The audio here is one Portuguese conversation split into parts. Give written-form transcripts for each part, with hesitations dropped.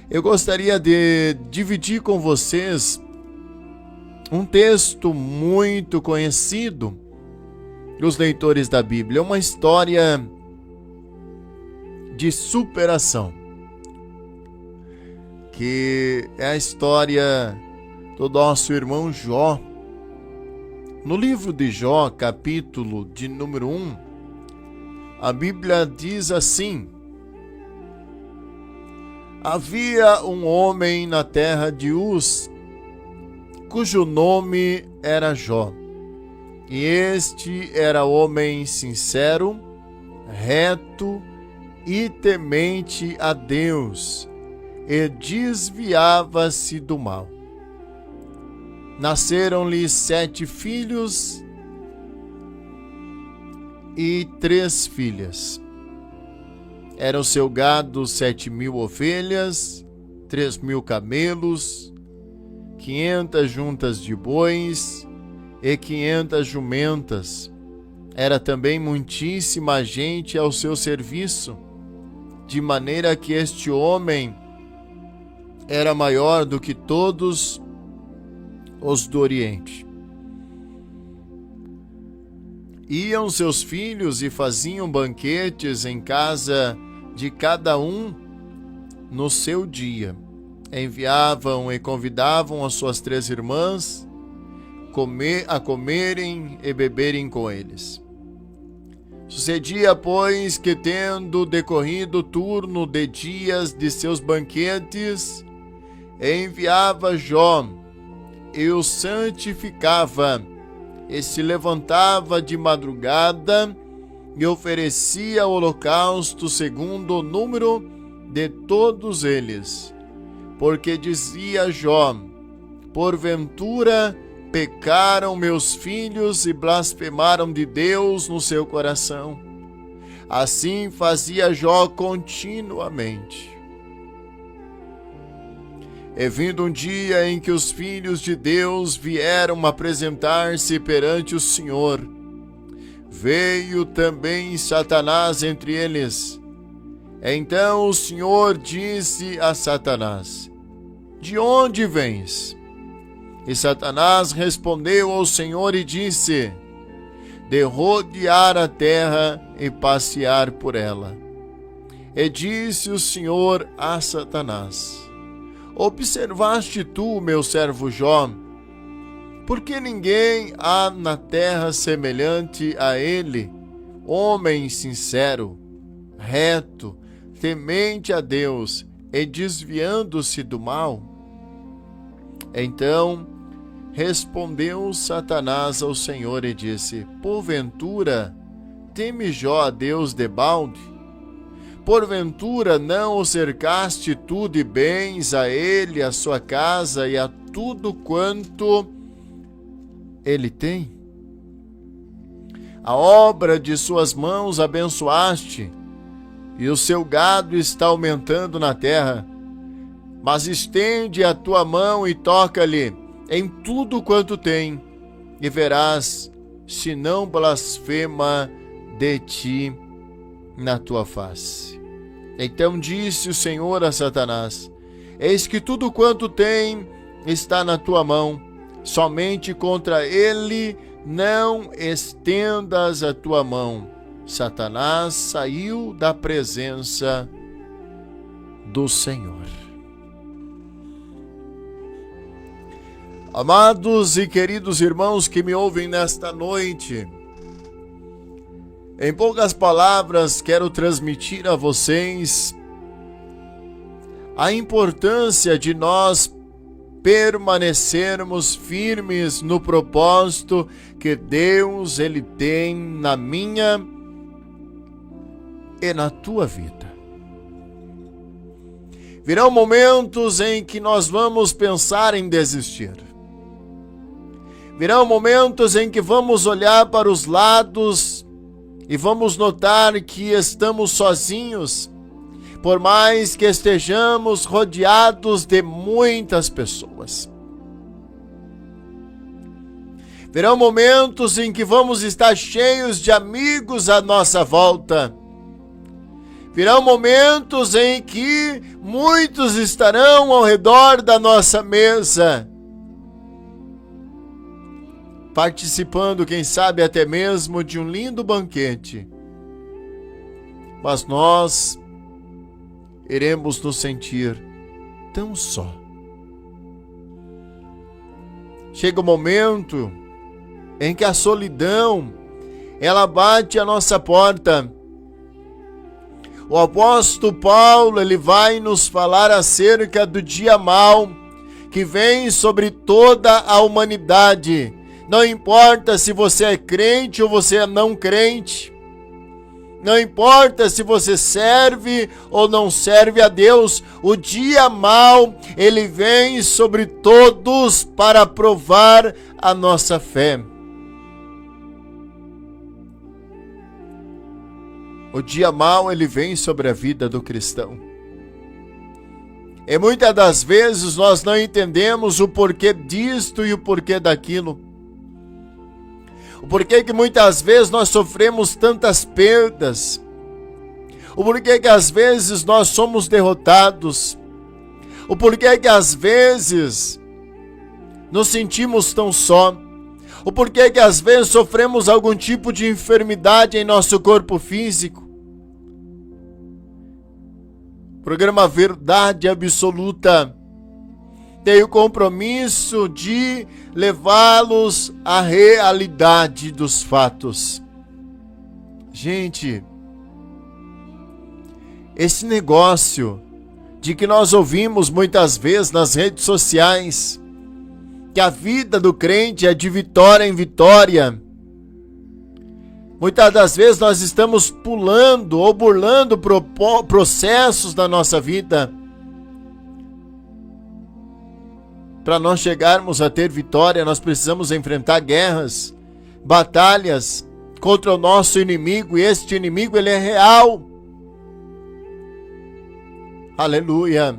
Eu gostaria de dividir com vocês um texto muito conhecido dos leitores da Bíblia, uma história de superação, que é a história do nosso irmão Jó. No livro de Jó, capítulo de número 1, a Bíblia diz assim: havia um homem na terra de Uz, cujo nome era Jó, e este era homem sincero, reto e temente a Deus, e desviava-se do mal. Nasceram-lhe 7 filhos e 3 filhas. Era o seu gado 7.000 ovelhas, 3.000 camelos, 500 juntas de bois e 500 jumentas. Era também muitíssima gente ao seu serviço, de maneira que este homem era maior do que todos os do Oriente. Iam seus filhos e faziam banquetes em casa de cada um no seu dia. Enviavam e convidavam as suas 3 irmãs a comerem e beberem com eles. Sucedia, pois, que tendo decorrido o turno de dias de seus banquetes, enviava Jó e o santificava, e se levantava de madrugada e oferecia holocausto segundo o número de todos eles. Porque dizia Jó: porventura pecaram meus filhos e blasfemaram de Deus no seu coração. Assim fazia Jó continuamente. E vindo um dia em que os filhos de Deus vieram apresentar-se perante o Senhor, veio também Satanás entre eles. Então o Senhor disse a Satanás: de onde vens? E Satanás respondeu ao Senhor e disse: de rodear a terra e passear por ela. E disse o Senhor a Satanás: observaste tu, meu servo Jó, porque ninguém há na terra semelhante a ele, homem sincero, reto, temente a Deus e desviando-se do mal? Então respondeu Satanás ao Senhor e disse: porventura teme Jó a Deus debalde? Porventura não o cercaste tu de bens a ele, a sua casa e a tudo quanto ele tem? A obra de suas mãos abençoaste, e o seu gado está aumentando na terra. Mas estende a tua mão e toca-lhe em tudo quanto tem, e verás se não blasfema de ti na tua face. Então disse o Senhor a Satanás: eis que tudo quanto tem está na tua mão, somente contra ele não estendas a tua mão. Satanás saiu da presença do Senhor. Amados e queridos irmãos que me ouvem nesta noite, em poucas palavras, quero transmitir a vocês a importância de nós permanecermos firmes no propósito que Deus ele tem na minha e na tua vida. Virão momentos em que nós vamos pensar em desistir. Virão momentos em que vamos olhar para os lados e vamos notar que estamos sozinhos, por mais que estejamos rodeados de muitas pessoas. Virão momentos em que vamos estar cheios de amigos à nossa volta. Virão momentos em que muitos estarão ao redor da nossa mesa, participando, quem sabe, até mesmo de um lindo banquete. Mas nós iremos nos sentir tão só. Chega o momento em que a solidão, ela bate à nossa porta. O apóstolo Paulo, ele vai nos falar acerca do dia mau que vem sobre toda a humanidade. Não importa se você é crente ou você é não crente. Não importa se você serve ou não serve a Deus. O dia mau, ele vem sobre todos para provar a nossa fé. O dia mau, ele vem sobre a vida do cristão. E muitas das vezes nós não entendemos o porquê disto e o porquê daquilo. O porquê que muitas vezes nós sofremos tantas perdas. O porquê que às vezes nós somos derrotados. O porquê que às vezes nos sentimos tão só. O porquê que às vezes sofremos algum tipo de enfermidade em nosso corpo físico. Programa Verdade Absoluta tem o compromisso de levá-los à realidade dos fatos. Gente, esse negócio de que nós ouvimos muitas vezes nas redes sociais, que a vida do crente é de vitória em vitória. Muitas das vezes nós estamos pulando ou burlando processos da nossa vida. Para nós chegarmos a ter vitória, nós precisamos enfrentar guerras, batalhas contra o nosso inimigo, e este inimigo, ele é real. Aleluia.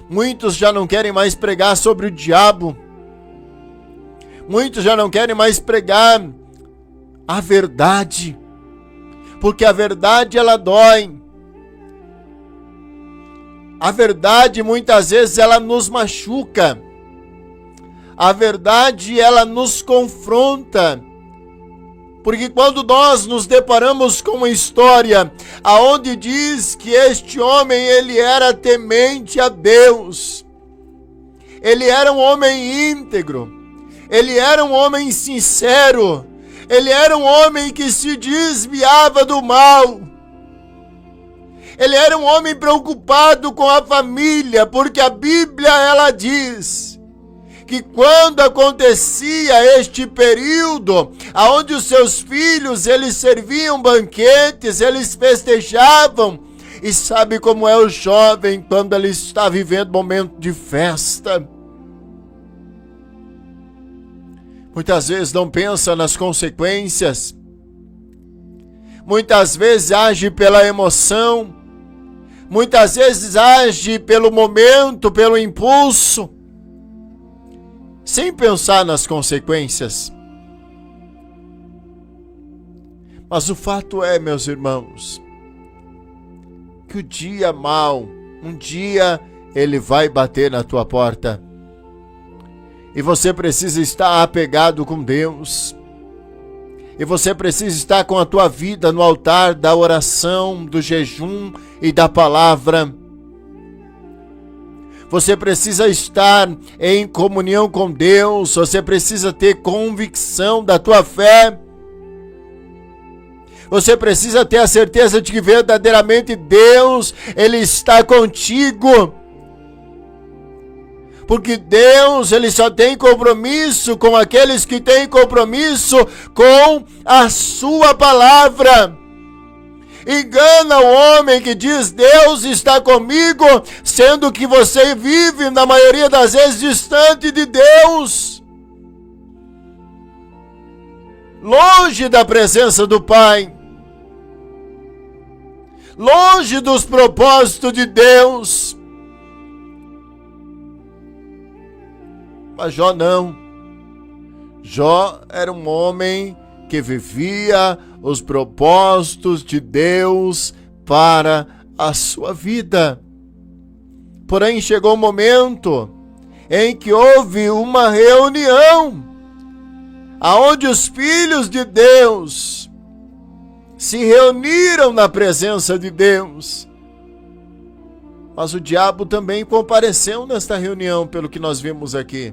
Muitos já não querem mais pregar sobre o diabo. Muitos já não querem mais pregar a verdade, porque a verdade, ela dói. A verdade, muitas vezes, ela nos machuca. A verdade, ela nos confronta. Porque quando nós nos deparamos com uma história aonde diz que este homem, ele era temente a Deus. Ele era um homem íntegro. Ele era um homem sincero. Ele era um homem que se desviava do mal. Ele era um homem preocupado com a família, porque a Bíblia, ela diz que quando acontecia este período, aonde os seus filhos, eles serviam banquetes, eles festejavam, e sabe como é o jovem quando ele está vivendo momento de festa? Muitas vezes não pensa nas consequências, muitas vezes age pela emoção, muitas vezes age pelo momento, pelo impulso, sem pensar nas consequências. Mas o fato é, meus irmãos, que o dia mau, um dia ele vai bater na tua porta. E você precisa estar apegado com Deus. E você precisa estar com a tua vida no altar da oração, do jejum e da palavra. Você precisa estar em comunhão com Deus. Você precisa ter convicção da tua fé. Você precisa ter a certeza de que verdadeiramente Deus, ele está contigo. Porque Deus, ele só tem compromisso com aqueles que têm compromisso com a sua palavra. Engana o homem que diz Deus está comigo, sendo que você vive na maioria das vezes distante de Deus. Longe da presença do Pai. Longe dos propósitos de Deus. Mas Jó não. Jó era um homem que vivia os propósitos de Deus para a sua vida. Porém, chegou o momento em que houve uma reunião, aonde os filhos de Deus se reuniram na presença de Deus. Mas o diabo também compareceu nesta reunião, pelo que nós vimos aqui.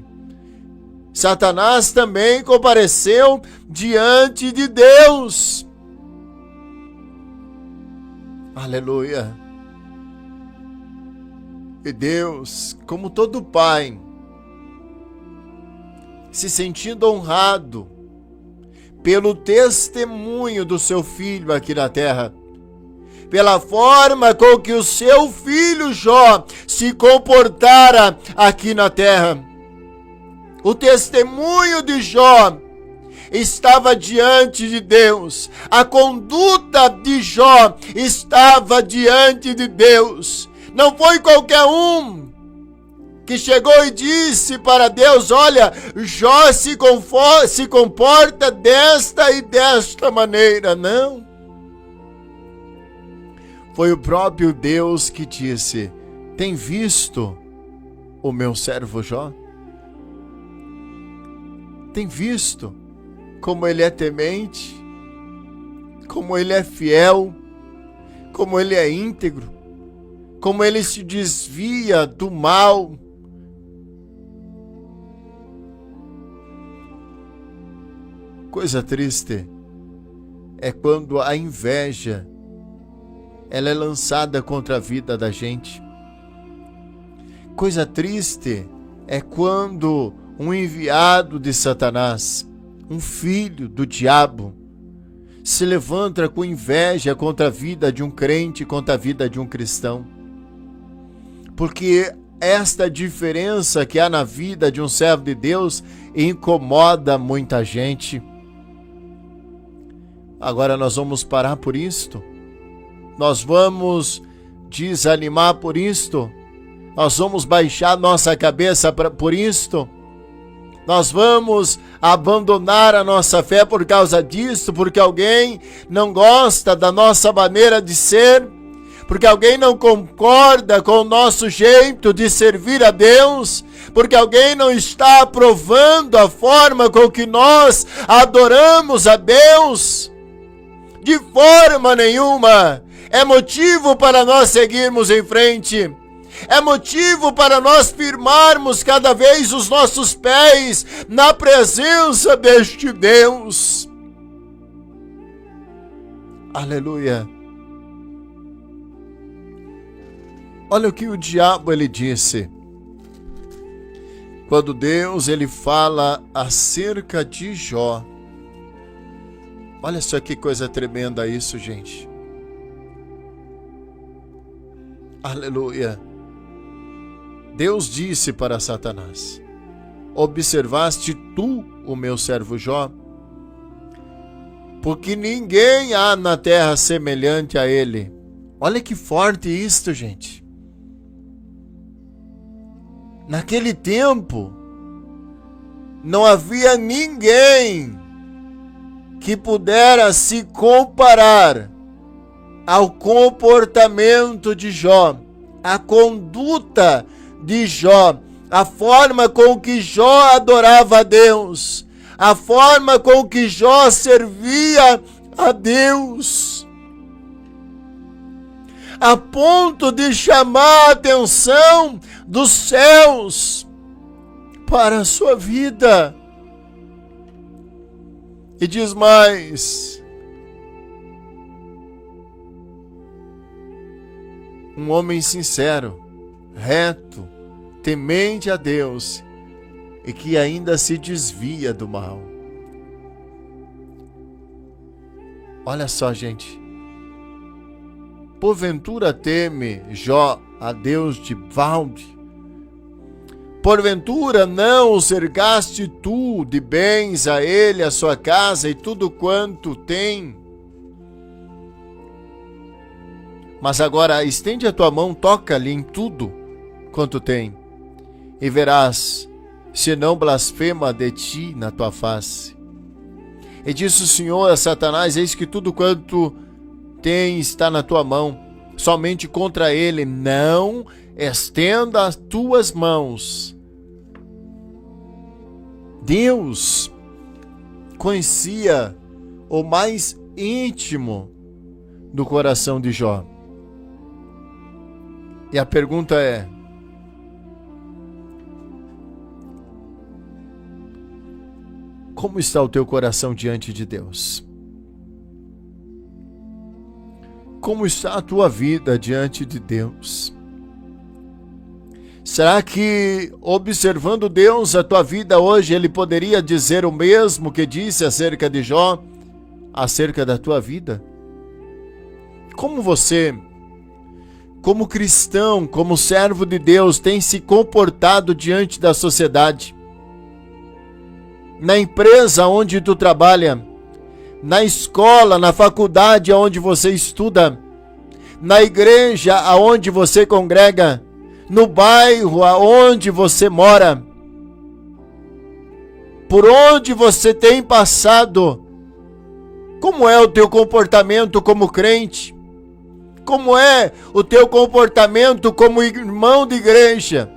Satanás também compareceu diante de Deus. Aleluia. E Deus, como todo pai, se sentindo honrado pelo testemunho do seu filho aqui na terra, pela forma com que o seu filho Jó se comportara aqui na terra. O testemunho de Jó estava diante de Deus. A conduta de Jó estava diante de Deus. Não foi qualquer um que chegou e disse para Deus: olha, Jó se comporta desta e desta maneira. Não. Foi o próprio Deus que disse: tem visto o meu servo Jó? Tem visto como ele é temente, como ele é fiel, como ele é íntegro, como ele se desvia do mal? Coisa triste é quando a inveja ela é lançada contra a vida da gente. Coisa triste é quando um enviado de Satanás, um filho do diabo, se levanta com inveja contra a vida de um crente, contra a vida de um cristão. Porque esta diferença que há na vida de um servo de Deus incomoda muita gente. Agora nós vamos parar por isto? Nós vamos desanimar por isto? Nós vamos baixar nossa cabeça por isto? Nós vamos abandonar a nossa fé por causa disso? Porque alguém não gosta da nossa maneira de ser? Porque alguém não concorda com o nosso jeito de servir a Deus? Porque alguém não está aprovando a forma com que nós adoramos a Deus? De forma nenhuma. É motivo para nós seguirmos em frente. É motivo para nós firmarmos cada vez os nossos pés na presença deste Deus. Aleluia. Olha o que o diabo ele disse. Quando Deus ele fala acerca de Jó. Olha só que coisa tremenda isso, gente. Aleluia. Deus disse para Satanás: observaste tu o meu servo Jó? Porque ninguém há na terra semelhante a ele. Olha que forte isto, gente. Naquele tempo, não havia ninguém que pudera se comparar ao comportamento de Jó, a conduta de Jó, a forma com que Jó adorava a Deus, a forma com que Jó servia a Deus, a ponto de chamar a atenção dos céus para a sua vida. E diz mais: um homem sincero, reto, temente a Deus e que ainda se desvia do mal. Olha só, gente. Porventura teme Jó a Deus de balde? Porventura não o cercaste tu de bens a ele, a sua casa e tudo quanto tem? Mas agora estende a tua mão, toca-lhe em tudo quanto tem, e verás se não blasfema de ti na tua face. E disse o Senhor a Satanás: eis que tudo quanto tem está na tua mão, somente contra ele não estenda as tuas mãos. Deus conhecia o mais íntimo do coração de Jó. E a pergunta é: como está o teu coração diante de Deus? Como está a tua vida diante de Deus? Será que, observando Deus, a tua vida hoje, Ele poderia dizer o mesmo que disse acerca de Jó, acerca da tua vida? Como você, como cristão, como servo de Deus, tem se comportado diante da sociedade? Na empresa onde tu trabalha, na escola, na faculdade onde você estuda, na igreja aonde você congrega, no bairro aonde você mora, por onde você tem passado, como é o teu comportamento como crente? Como é o teu comportamento como irmão de igreja?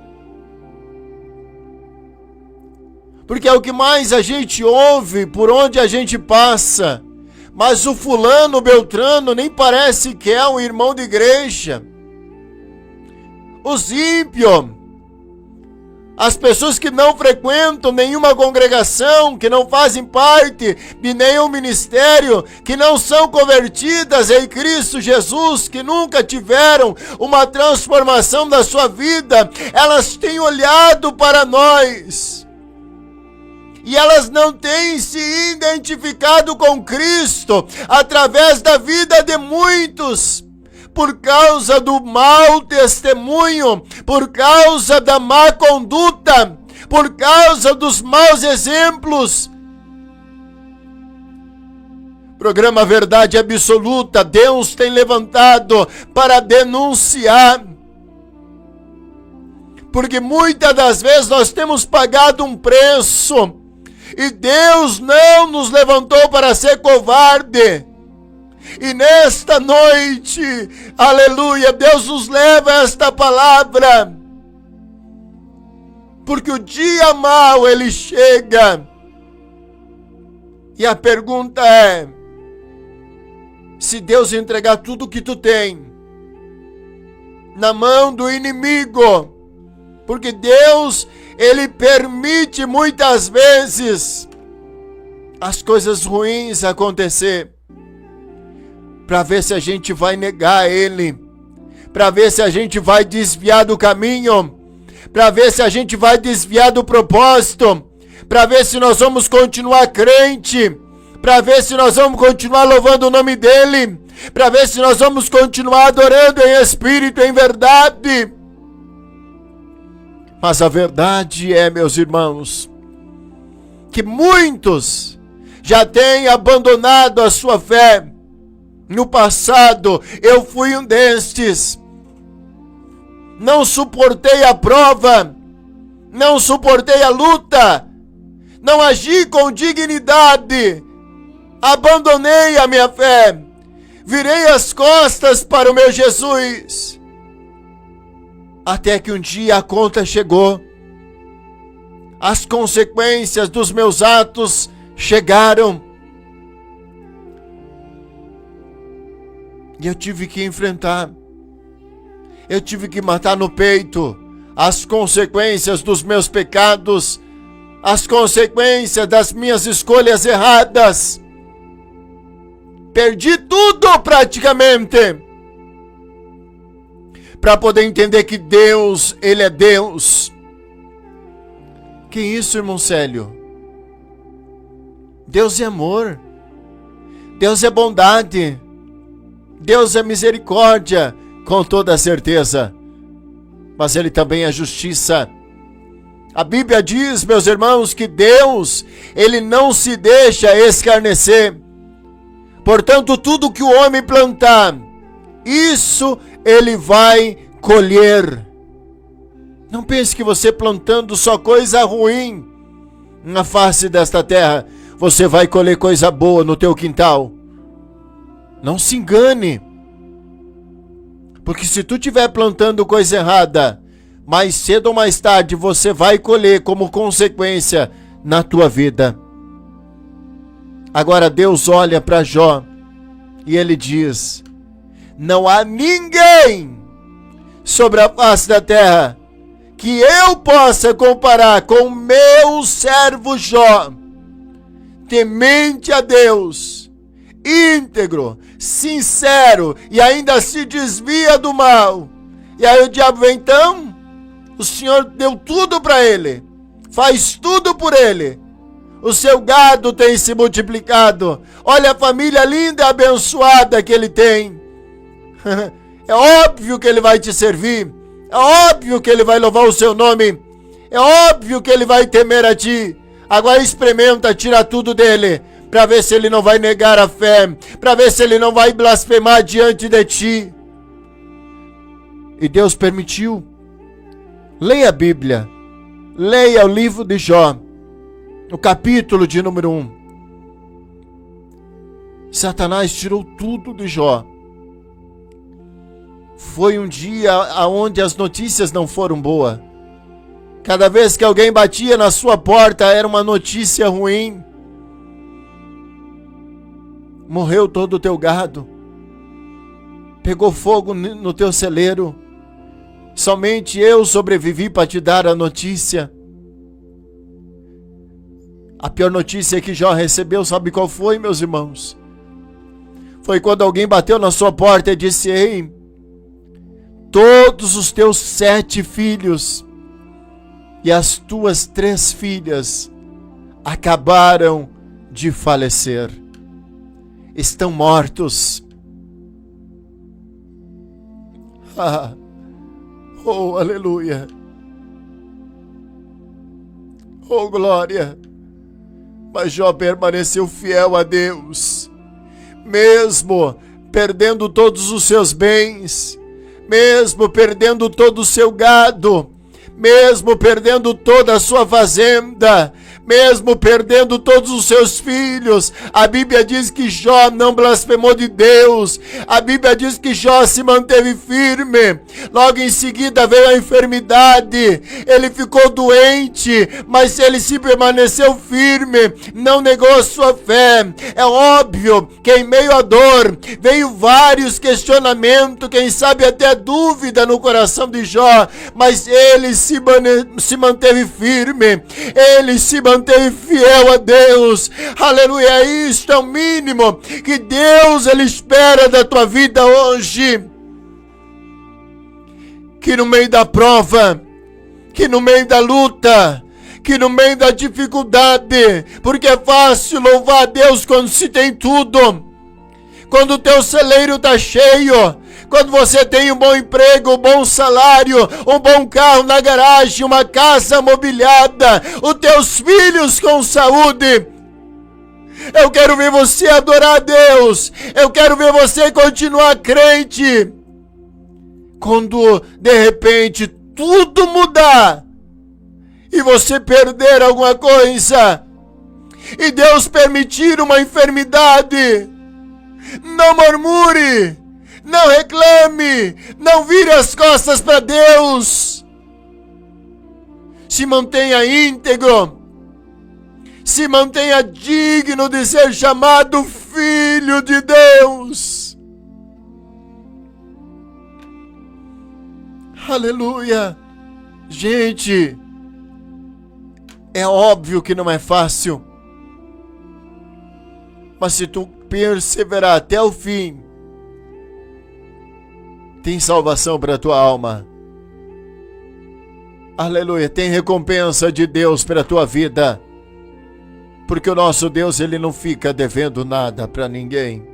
Porque é o que mais a gente ouve por onde a gente passa. Mas o fulano, o Beltrano, nem parece que é um irmão de igreja. Os ímpios, as pessoas que não frequentam nenhuma congregação, que não fazem parte de nenhum ministério, que não são convertidas em Cristo Jesus, que nunca tiveram uma transformação da sua vida, elas têm olhado para nós. E elas não têm se identificado com Cristo através da vida de muitos, por causa do mau testemunho, por causa da má conduta, por causa dos maus exemplos. Programa Verdade Absoluta, Deus tem levantado para denunciar. Porque muitas das vezes nós temos pagado um preço. E Deus não nos levantou para ser covarde. E nesta noite, aleluia, Deus nos leva a esta palavra. Porque o dia mau ele chega. E a pergunta é: se Deus entregar tudo que tu tem na mão do inimigo, porque Deus, Ele permite muitas vezes as coisas ruins acontecer, para ver se a gente vai negar Ele, para ver se a gente vai desviar do caminho, para ver se a gente vai desviar do propósito, para ver se nós vamos continuar crente, para ver se nós vamos continuar louvando o nome dEle, para ver se nós vamos continuar adorando em espírito e em verdade. Mas a verdade é, meus irmãos, que muitos já têm abandonado a sua fé. No passado, eu fui um destes. Não suportei a prova, não suportei a luta, não agi com dignidade, abandonei a minha fé, virei as costas para o meu Jesus. Até que um dia a conta chegou. As consequências dos meus atos chegaram. E eu tive que enfrentar. Eu tive que matar no peito as consequências dos meus pecados, as consequências das minhas escolhas erradas. Perdi tudo praticamente, para poder entender que Deus, Ele é Deus. Que isso, irmão Célio? Deus é amor, Deus é bondade, Deus é misericórdia, com toda certeza. Mas Ele também é justiça. A Bíblia diz, meus irmãos, que Deus, Ele não se deixa escarnecer. Portanto, tudo que o homem plantar, isso ele vai colher. Não pense que você plantando só coisa ruim na face desta terra, você vai colher coisa boa no teu quintal. Não se engane. Porque se tu estiver plantando coisa errada, mais cedo ou mais tarde você vai colher como consequência na tua vida. Agora Deus olha para Jó e ele diz: não há ninguém sobre a face da terra que eu possa comparar com meu servo Jó, temente a Deus, íntegro, sincero e ainda se desvia do mal. E aí o diabo vem, então, o Senhor deu tudo para ele, faz tudo por ele, o seu gado tem se multiplicado, olha a família linda e abençoada que ele tem. É óbvio que ele vai te servir, é óbvio que ele vai louvar o seu nome, é óbvio que ele vai temer a ti. Agora experimenta tirar tudo dele, para ver se ele não vai negar a fé, para ver se ele não vai blasfemar diante de ti. E Deus permitiu. Leia a Bíblia, leia o livro de Jó, no capítulo de número 1. Satanás tirou tudo de Jó. Foi um dia onde as notícias não foram boas. Cada vez que alguém batia na sua porta era uma notícia ruim. Morreu todo o teu gado. Pegou fogo no teu celeiro. Somente eu sobrevivi para te dar a notícia. A pior notícia que Jó recebeu, sabe qual foi, meus irmãos? Foi quando alguém bateu na sua porta e disse: ei, todos os teus 7 filhos e as tuas 3 filhas acabaram de falecer. Estão mortos. Ah, oh, aleluia. Oh, glória. Mas Jó permaneceu fiel a Deus, mesmo perdendo todos os seus bens, mesmo perdendo todo o seu gado, mesmo perdendo toda a sua fazenda, mesmo perdendo todos os seus filhos. A Bíblia diz que Jó não blasfemou de Deus. A Bíblia diz que Jó se manteve firme. Logo em seguida veio a enfermidade. Ele ficou doente, mas ele se permaneceu firme, não negou a sua fé. É óbvio que em meio à dor veio vários questionamentos, quem sabe até dúvida no coração de Jó, mas ele se manteve firme. Ele se manteve fiel a Deus. Aleluia. Isto é o mínimo que Deus ele espera da tua vida hoje. Que no meio da prova, que no meio da luta, que no meio da dificuldade, porque é fácil louvar a Deus quando se tem tudo, quando o teu celeiro está cheio, quando você tem um bom emprego, um bom salário, um bom carro na garagem, uma casa mobiliada, os teus filhos com saúde. Eu quero ver você adorar a Deus. Eu quero ver você continuar crente. Quando de repente tudo mudar e você perder alguma coisa e Deus permitir uma enfermidade, não murmure. Não reclame, não vire as costas para Deus. Se mantenha íntegro, se mantenha digno de ser chamado filho de Deus. Aleluia. Gente, é óbvio que não é fácil, mas se tu perseverar até o fim, tem salvação para a tua alma. Aleluia. Tem recompensa de Deus para a tua vida. Porque o nosso Deus, ele não fica devendo nada para ninguém.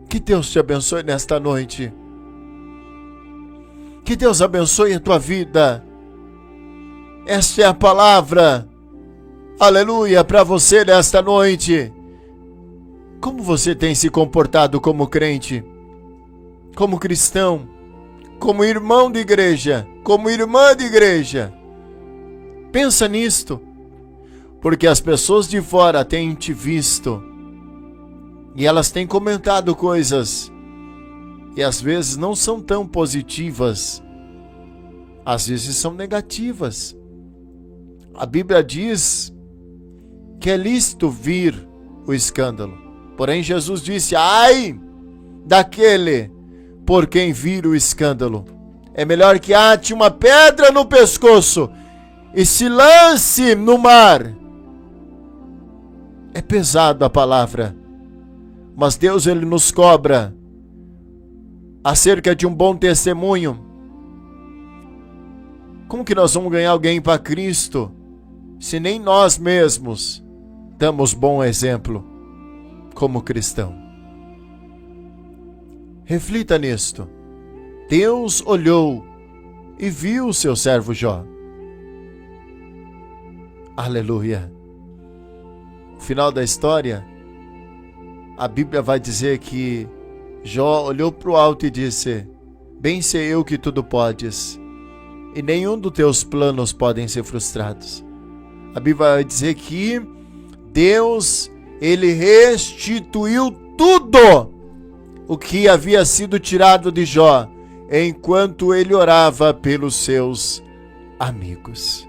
Que Deus te abençoe nesta noite. Que Deus abençoe a tua vida. Esta é a palavra. Aleluia, para você nesta noite. Como você tem se comportado como crente? Como cristão, como irmão de igreja, como irmã de igreja? Pensa nisto, porque as pessoas de fora têm te visto e elas têm comentado coisas E às vezes não são tão positivas, às vezes são negativas. A Bíblia diz que é lícito vir o escândalo. Porém, Jesus disse: ai daquele por quem vir o escândalo. É melhor que ate uma pedra no pescoço e se lance no mar. É pesado a palavra, mas Deus, Ele nos cobra acerca de um bom testemunho. Como que nós vamos ganhar alguém para Cristo se nem nós mesmos damos bom exemplo como cristão? Reflita nisto. Deus olhou e viu o seu servo Jó. Aleluia. No final da história, a Bíblia vai dizer que Jó olhou para o alto e disse: bem sei eu que tudo podes, e nenhum dos teus planos podem ser frustrados. A Bíblia vai dizer que Deus, Ele restituiu tudo o que havia sido tirado de Jó, enquanto ele orava pelos seus amigos.